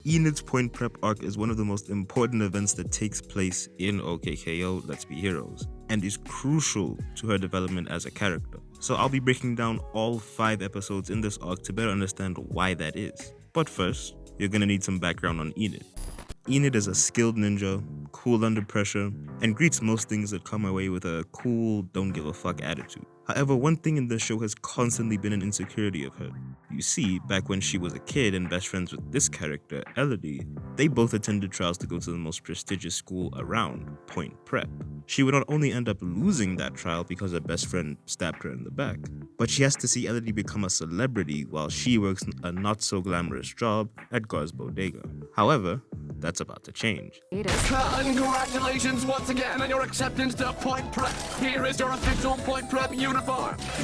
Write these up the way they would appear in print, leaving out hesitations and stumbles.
Enid's Point Prep arc is one of the most important events that takes place in OKKO Let's Be Heroes, and is crucial to her development as a character. So I'll be breaking down all 5 episodes in this arc to better understand why that is. But first, you're gonna need some background on Enid. Enid is a skilled ninja, cool under pressure, and greets most things that come her way with a cool, don't give a fuck attitude. However, one thing in this show has constantly been an insecurity of her. You see, back when she was a kid and best friends with this character, Elodie, they both attended trials to go to the most prestigious school around, Point Prep. She would not only end up losing that trial because her best friend stabbed her in the back, but she has to see Elodie become a celebrity while she works a not-so-glamorous job at Gar's bodega. However, that's about to change. Congratulations once again on your acceptance to Point Prep. Here is your official Point Prep uniform.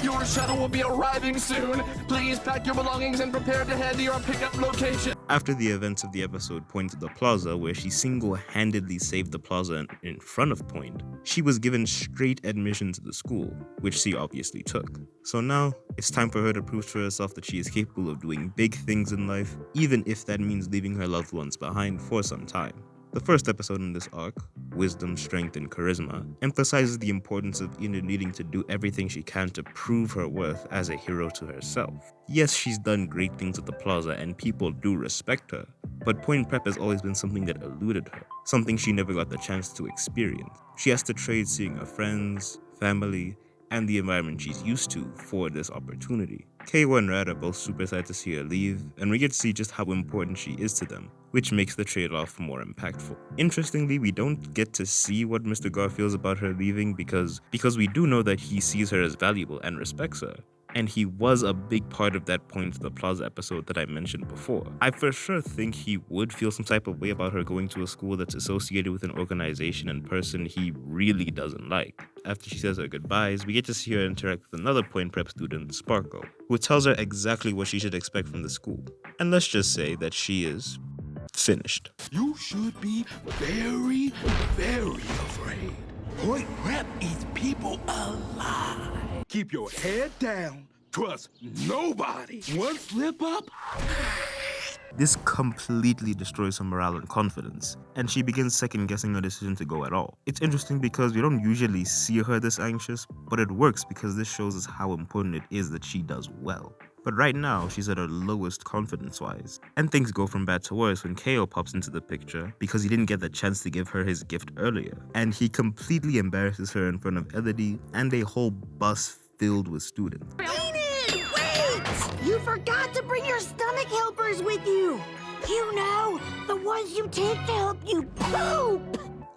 Your shuttle will be arriving soon. Please pack your belongings and prepare to head to your pickup location. After the events of the episode Point to the Plaza, where she single-handedly saved the plaza in front of Point, she was given straight admission to the school, which she obviously took. So now, it's time for her to prove to herself that she is capable of doing big things in life, even if that means leaving her loved ones behind for some time. The first episode in this arc, Wisdom, Strength, and Charisma, emphasizes the importance of Enid needing to do everything she can to prove her worth as a hero to herself. Yes, she's done great things at the plaza and people do respect her, but Point Prep has always been something that eluded her, something she never got the chance to experience. She has to trade seeing her friends, family, and the environment she's used to for this opportunity. KO and Rad are both super sad to see her leave, and we get to see just how important she is to them, which makes the trade-off more impactful. Interestingly, we don't get to see what Mr. Gar feels about her leaving because we do know that he sees her as valuable and respects her. And he was a big part of that Point to the Plaza episode that I mentioned before. I for sure think he would feel some type of way about her going to a school that's associated with an organization and person he really doesn't like. After she says her goodbyes, we get to see her interact with another Point Prep student, Sparko, who tells her exactly what she should expect from the school. And let's just say that she is finished. You should be very, very afraid. Point Prep eats people alive. Keep your head down. Trust nobody. One slip up. This completely destroys her morale and confidence, and she begins second-guessing her decision to go at all. It's interesting because we don't usually see her this anxious, but it works because this shows us how important it is that she does well. But right now, she's at her lowest confidence-wise. And things go from bad to worse when KO pops into the picture because he didn't get the chance to give her his gift earlier. And he completely embarrasses her in front of Elodie and a whole bus filled with students. Enid, wait! You forgot to bring your stomach helpers with you. You know, the ones you take to help you poop.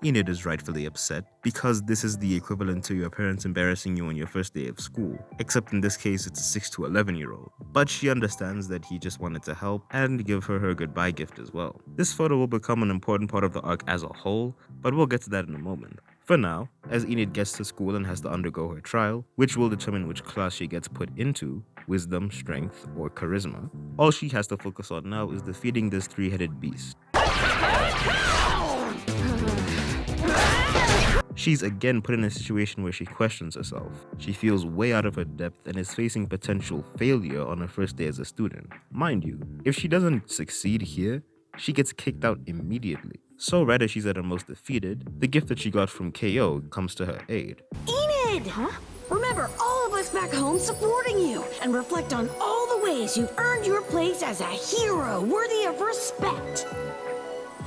Enid is rightfully upset because this is the equivalent to your parents embarrassing you on your first day of school, except in this case it's a 6 to 11-year-old. But she understands that he just wanted to help and give her her goodbye gift as well. This photo will become an important part of the arc as a whole, but we'll get to that in a moment. For now, as Enid gets to school and has to undergo her trial, which will determine which class she gets put into, Wisdom, Strength, or Charisma, all she has to focus on now is defeating this 3-headed beast. She's again put in a situation where she questions herself. She feels way out of her depth and is facing potential failure on her first day as a student. Mind you, if she doesn't succeed here, she gets kicked out immediately. So rather she's at her most defeated, the gift that she got from KO comes to her aid. Enid! Huh? Remember all of us back home supporting you and reflect on all the ways you've earned your place as a hero worthy of respect.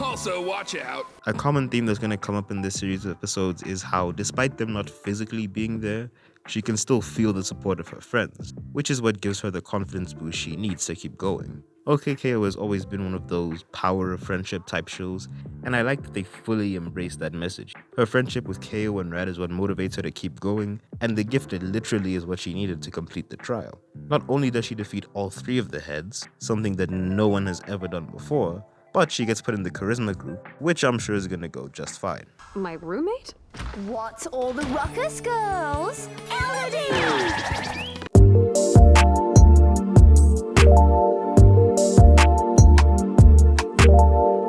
Also, watch out. A common theme that's going to come up in this series of episodes is how, despite them not physically being there, she can still feel the support of her friends, which is what gives her the confidence boost she needs to keep going. OKKO has always been one of those power of friendship type shows, and I like that they fully embrace that message. Her friendship with KO and Rad is what motivates her to keep going, and the gift literally is what she needed to complete the trial. Not only does she defeat all 3 of the heads, something that no one has ever done before, but she gets put in the Charisma group, which I'm sure is gonna go just fine. My roommate? What's all the ruckus, girls? Elodie!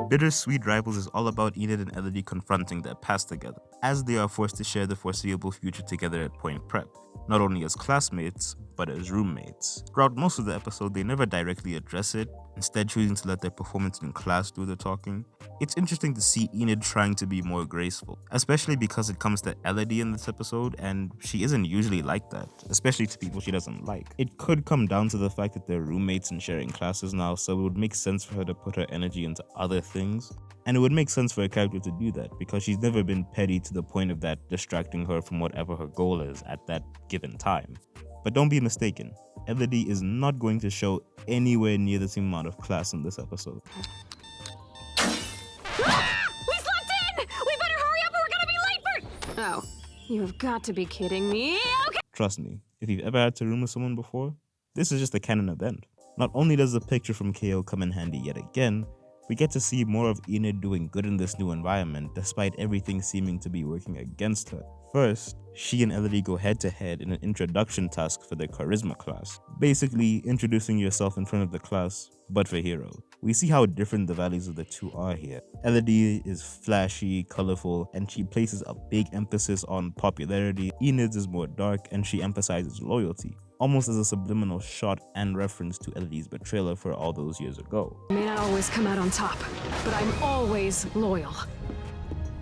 Bittersweet Rivals is all about Enid and Elodie confronting their past together, as they are forced to share the foreseeable future together at Point Prep, not only as classmates, but as roommates. Throughout most of the episode, they never directly address it, instead choosing to let their performance in class do the talking. It's interesting to see Enid trying to be more graceful, especially because it comes to Elodie in this episode, and she isn't usually like that, especially to people she doesn't like. It could come down to the fact that they're roommates and sharing classes now, so it would make sense for her to put her energy into other things. And it would make sense for a character to do that, because she's never been petty to the point of that distracting her from whatever her goal is at that given time. But don't be mistaken, Elodie is not going to show anywhere near the same amount of class in this episode. We slept in! We better hurry up or we're gonna be late for— Oh, you've got to be kidding me. Okay. Trust me, if you've ever had to room with someone before, this is just a canon event. Not only does the picture from KO come in handy yet again, we get to see more of Enid doing good in this new environment despite everything seeming to be working against her. First, she and Elodie go head to head in an introduction task for their charisma class, basically introducing yourself in front of the class, but for heroes. We see how different the values of the two are here. Elodie is flashy, colorful, and she places a big emphasis on popularity. Enid's is more dark and she emphasizes loyalty, almost as a subliminal shot and reference to Elodie's betrayal of her all those years ago. I may not always come out on top, but I'm always loyal.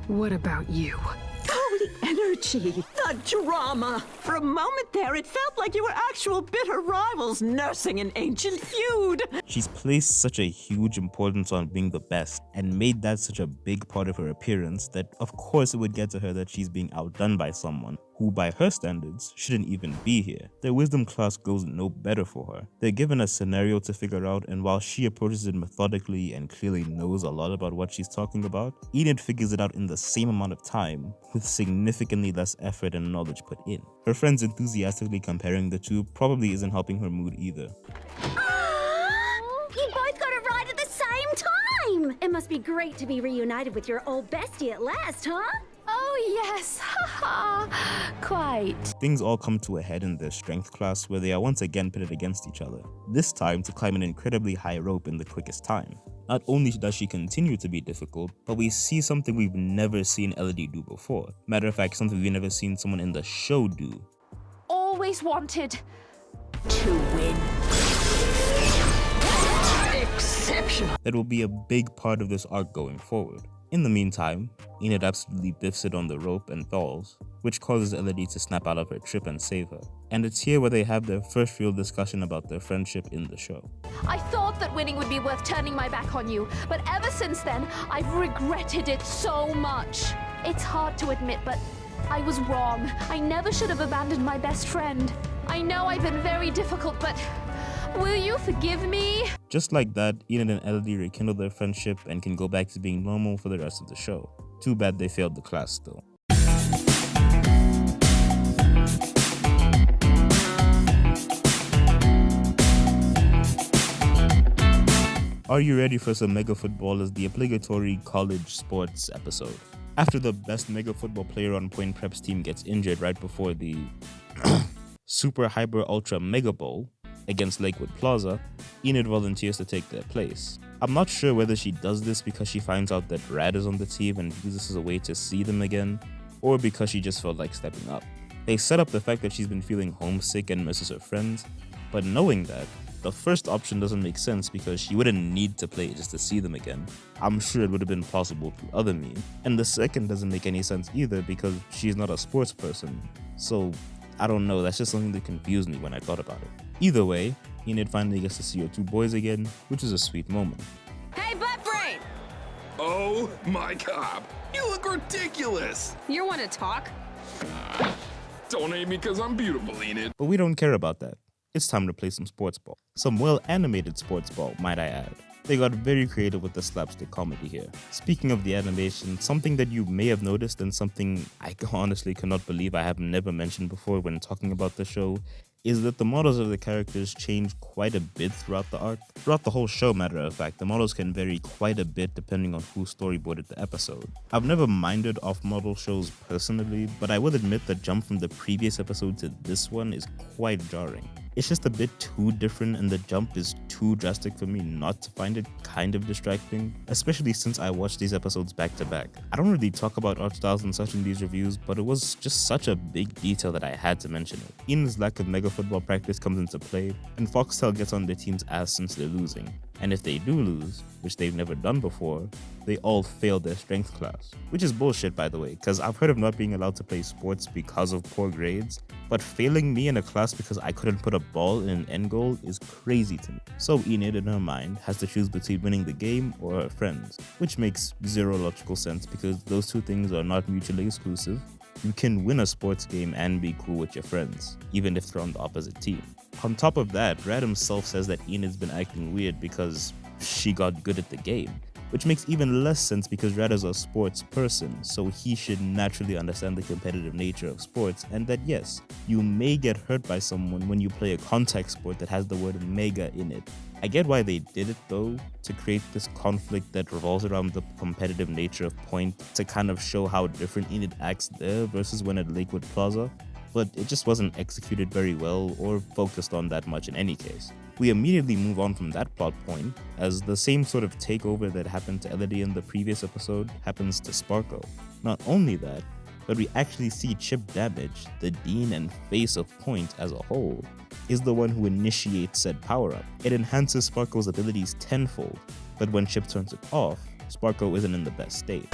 What about you? Oh, the energy, the drama. For a moment there, it felt like you were actual bitter rivals nursing an ancient feud. She's placed such a huge importance on being the best and made that such a big part of her appearance that of course it would get to her that she's being outdone by someone who by her standards shouldn't even be here. Their wisdom class goes no better for her. They're given a scenario to figure out, and while she approaches it methodically and clearly knows a lot about what she's talking about, Enid figures it out in the same amount of time with significantly less effort and knowledge put in. Her friends enthusiastically comparing the two probably isn't helping her mood either. You both got it right at the same time! It must be great to be reunited with your old bestie at last, huh? Oh, yes. Haha. Quite. Things all come to a head in their strength class where they are once again pitted against each other, this time to climb an incredibly high rope in the quickest time. Not only does she continue to be difficult, but we see something we've never seen Elodie do before. Matter of fact, something we've never seen someone in the show do. Always wanted. To win. Exceptional. That will be a big part of this arc going forward. In the meantime, Enid absolutely biffs it on the rope and falls, which causes Elodie to snap out of her trip and save her. And it's here where they have their first real discussion about their friendship in the show. I thought that winning would be worth turning my back on you, but ever since then, I've regretted it so much. It's hard to admit, but I was wrong. I never should have abandoned my best friend. I know I've been very difficult, but will you forgive me? Just like that, Enid and Elodie rekindle their friendship and can go back to being normal for the rest of the show. Too bad they failed the class though. Are you ready for some Mega Football as the obligatory college sports episode? After the best Mega Football player on Point Prep's team gets injured right before the Super Hyper Ultra Mega Bowl against Lakewood Plaza, Enid volunteers to take their place. I'm not sure whether she does this because she finds out that Rad is on the team and uses this as a way to see them again, or because she just felt like stepping up. They set up the fact that she's been feeling homesick and misses her friends, but knowing that, the first option doesn't make sense because she wouldn't need to play just to see them again. I'm sure it would have been possible through other means. And the second doesn't make any sense either because she's not a sports person. So, I don't know, that's just something that confused me when I thought about it. Either way, Enid finally gets to see her two boys again, which is a sweet moment. Hey, butt brain! Oh my God, you look ridiculous. You want to talk? Don't hate me because I'm beautiful, Enid. But we don't care about that. It's time to play some sports ball. Some well-animated sports ball, might I add. They got very creative with the slapstick comedy here. Speaking of the animation, something that you may have noticed and something I honestly cannot believe I have never mentioned before when talking about the show is that the models of the characters change quite a bit throughout the arc. Throughout the whole show, matter of fact, the models can vary quite a bit depending on who storyboarded the episode. I've never minded off-model shows personally, but I will admit the jump from the previous episode to this one is quite jarring. It's just a bit too different and the jump is too drastic for me not to find it kind of distracting, especially since I watched these episodes back to back. I don't really talk about art styles and such in these reviews, but it was just such a big detail that I had to mention it. Enid's lack of Mega Football practice comes into play, and Foxtel gets on their team's ass since they're losing. And if they do lose, which they've never done before, they all fail their strength class. Which is bullshit, by the way, because I've heard of not being allowed to play sports because of poor grades, but failing me in a class because I couldn't put a ball in an end goal is crazy to me. So Enid, in her mind, has to choose between winning the game or her friends, which makes zero logical sense because those two things are not mutually exclusive. You can win a sports game and be cool with your friends, even if they're on the opposite team. On top of that, Rad himself says that Enid's been acting weird because she got good at the game, which makes even less sense because Rad is a sports person, so he should naturally understand the competitive nature of sports, and that yes, you may get hurt by someone when you play a contact sport that has the word mega in it. I get why they did it though, to create this conflict that revolves around the competitive nature of Point, to kind of show how different Enid acts there versus when at Lakewood Plaza, but it just wasn't executed very well or focused on that much in any case. We immediately move on from that plot point, as the same sort of takeover that happened to Elodie in the previous episode happens to Sparko. Not only that, but we actually see Chip Damage, the dean and face of Point as a whole, is the one who initiates said power-up. It enhances Sparko's abilities tenfold, but when Chip turns it off, Sparko isn't in the best state.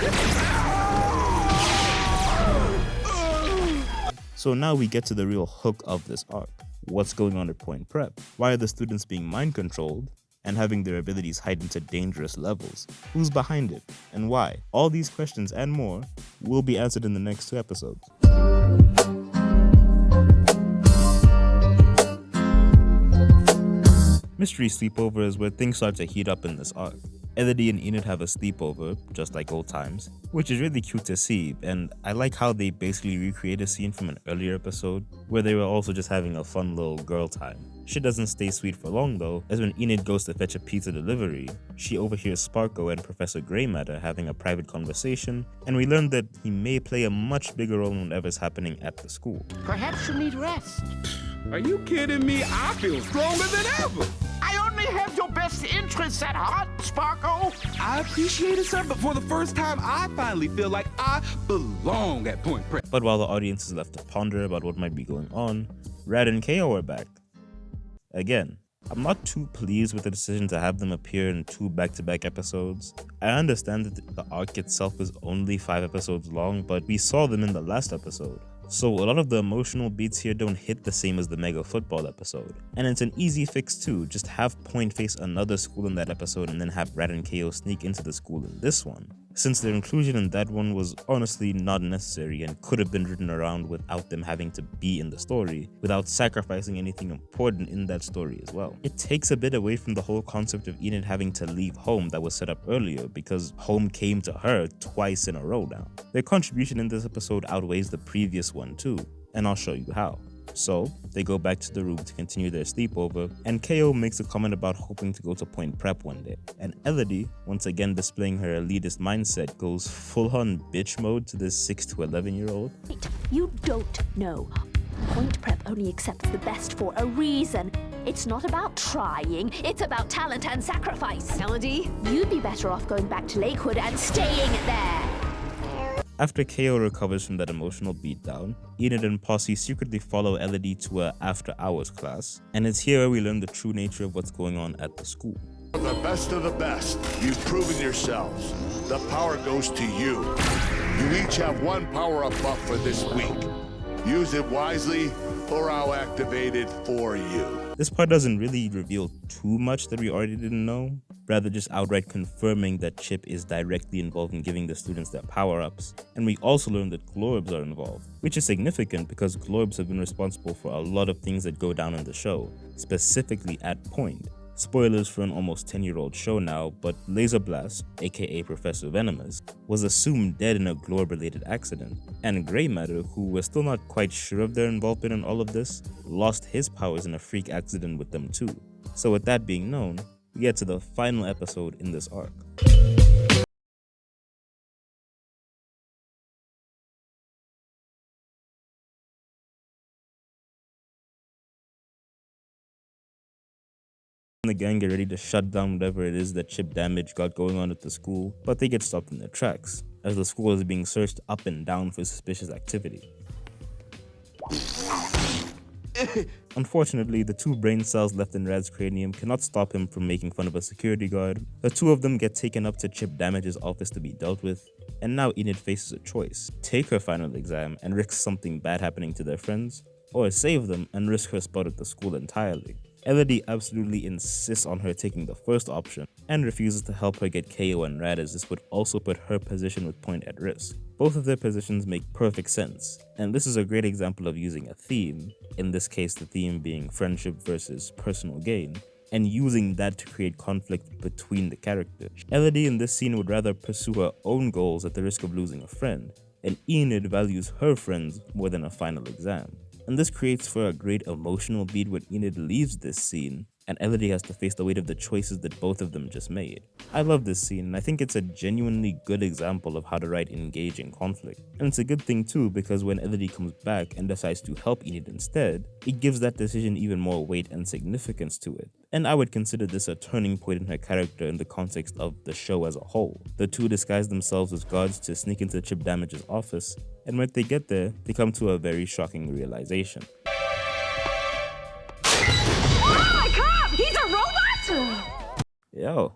So now we get to the real hook of this arc. What's going on at Point Prep? Why are the students being mind controlled and having their abilities heightened to dangerous levels? Who's behind it and why? All these questions and more will be answered in the next 2 episodes. Mystery Sleepover is where things start to heat up in this arc. Elodie and Enid have a sleepover, just like old times, which is really cute to see, and I like how they basically recreate a scene from an earlier episode where they were also just having a fun little girl time. Shit doesn't stay sweet for long though, as when Enid goes to fetch a pizza delivery, she overhears Sparko and Professor Greymatter having a private conversation, and we learn that he may play a much bigger role in whatever's happening at the school. Perhaps you need rest. Are you kidding me? I feel stronger than ever. I only have your best interests at heart, Sparko. I appreciate it, sir, but for the first time, I finally feel like I belong at Point Prep. But while the audience is left to ponder about what might be going on, Rad and KO are back. Again, I'm not too pleased with the decision to have them appear in 2 back-to-back episodes. I understand that the arc itself is only 5 episodes long, but we saw them in the last episode. So a lot of the emotional beats here don't hit the same as the Mega Football episode. And it's an easy fix too, just have Point face another school in that episode and then have Rad and KO sneak into the school in this one, since their inclusion in that one was honestly not necessary and could have been written around without them having to be in the story, without sacrificing anything important in that story as well. It takes a bit away from the whole concept of Enid having to leave home that was set up earlier, because home came to her twice in a row now. Their contribution in this episode outweighs the previous one too, and I'll show you how. So, they go back to the room to continue their sleepover, and KO makes a comment about hoping to go to Point Prep one day. And Elodie, once again displaying her elitist mindset, goes full-on bitch mode to this 6 to 11-year-old. You don't know. Point Prep only accepts the best for a reason. It's not about trying, it's about talent and sacrifice. Elodie? You'd be better off going back to Lakewood and staying there. After KO recovers from that emotional beatdown, Enid and Posse secretly follow Elodie to a after-hours class, and it's here we learn the true nature of what's going on at the school. The best of the best. You've proven yourselves. The power goes to you. You each have 1 power-up buff for this week. Use it wisely, or I'll activate it for you. This part doesn't really reveal too much that we already didn't know, rather just outright confirming that Chip is directly involved in giving the students their power-ups, and we also learn that Glorbs are involved, which is significant because Glorbs have been responsible for a lot of things that go down in the show, specifically at Point. Spoilers for an almost 10-year-old show now, but Laser Blast, aka Professor Venomous, was assumed dead in a Glorb-related accident, and Greymatter, who we're still not quite sure of their involvement in all of this, lost his powers in a freak accident with them too. So with that being known, we get to the final episode in this arc. The gang get ready to shut down whatever it is that Chip Damage got going on at the school, but they get stopped in their tracks, as the school is being searched up and down for suspicious activity. Unfortunately, the 2 brain cells left in Rad's cranium cannot stop him from making fun of a security guard. The 2 of them get taken up to Chip Damage's office to be dealt with, and now Enid faces a choice: take her final exam and risk something bad happening to their friends, or save them and risk her spot at the school entirely. Elodie absolutely insists on her taking the first option and refuses to help her get KO and Rad, as this would also put her position with Point at risk. Both of their positions make perfect sense, and this is a great example of using a theme, in this case the theme being friendship versus personal gain, and using that to create conflict between the characters. Elodie in this scene would rather pursue her own goals at the risk of losing a friend, and Enid values her friends more than a final exam. And this creates for a great emotional beat when Enid leaves this scene and Elodie has to face the weight of the choices that both of them just made. I love this scene, and I think it's a genuinely good example of how to write engaging conflict. And it's a good thing too, because when Elodie comes back and decides to help Enid instead, it gives that decision even more weight and significance to it. And I would consider this a turning point in her character in the context of the show as a whole. The 2 disguise themselves as guards to sneak into Chip Damage's office, and when they get there, they come to a very shocking realization. He's a robot? Yo,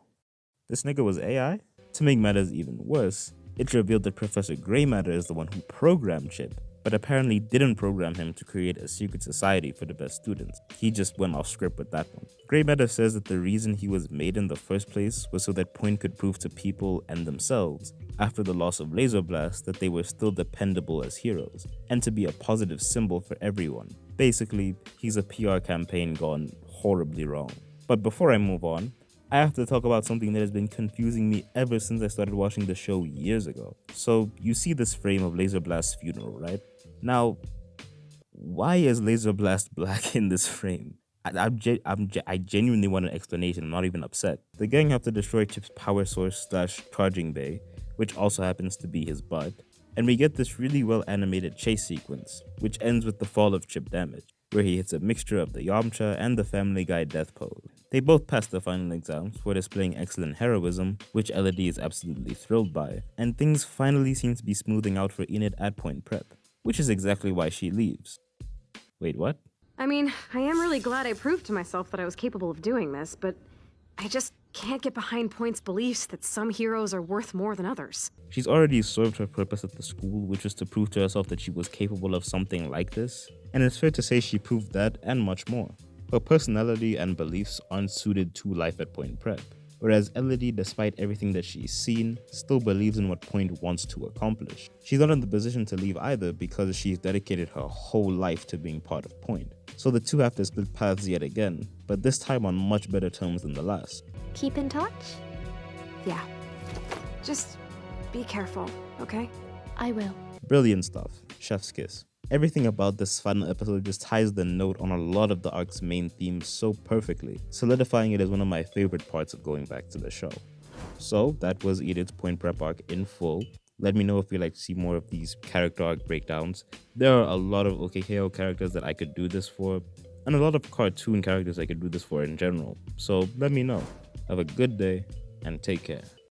this nigga was AI? To make matters even worse, it's revealed that Professor Grey Matter is the one who programmed Chip, but apparently didn't program him to create a secret society for the best students. He just went off script with that one. Grey Matter says that the reason he was made in the first place was so that Point could prove to people and themselves, after the loss of Laser Blast, that they were still dependable as heroes, and to be a positive symbol for everyone. Basically, he's a PR campaign gone horribly wrong. But before I move on, I have to talk about something that has been confusing me ever since I started watching the show years ago. So you see this frame of Laser Blast's funeral, right? Now, why is Laser Blast black in this frame? I genuinely want an explanation. I'm not even upset. The gang have to destroy Chip's power source / charging bay, which also happens to be his butt, and we get this really well animated chase sequence, which ends with the fall of Chip Damage, where he hits a mixture of the Yamcha and the Family Guy death pose. They both pass the final exams for displaying excellent heroism, which Elodie is absolutely thrilled by, and things finally seem to be smoothing out for Enid at Point Prep, which is exactly why she leaves. Wait, what? I mean, I am really glad I proved to myself that I was capable of doing this, but I just can't get behind Point's beliefs that some heroes are worth more than others. She's already served her purpose at the school, which was to prove to herself that she was capable of something like this, and it's fair to say she proved that and much more. Her personality and beliefs aren't suited to life at Point Prep, whereas Elodie, despite everything that she's seen, still believes in what Point wants to accomplish. She's not in the position to leave either because she's dedicated her whole life to being part of Point. So the 2 have to split paths yet again, but this time on much better terms than the last. Keep in touch? Yeah. Just be careful, okay? I will. Brilliant stuff. Chef's kiss. Everything about this final episode just ties the note on a lot of the arc's main themes so perfectly, solidifying it as one of my favorite parts of going back to the show. So that was Enid's Point Prep arc in full. Let me know if you'd like to see more of these character arc breakdowns. There are a lot of OKKO characters that I could do this for, and a lot of cartoon characters I could do this for in general. So let me know. Have a good day, and take care.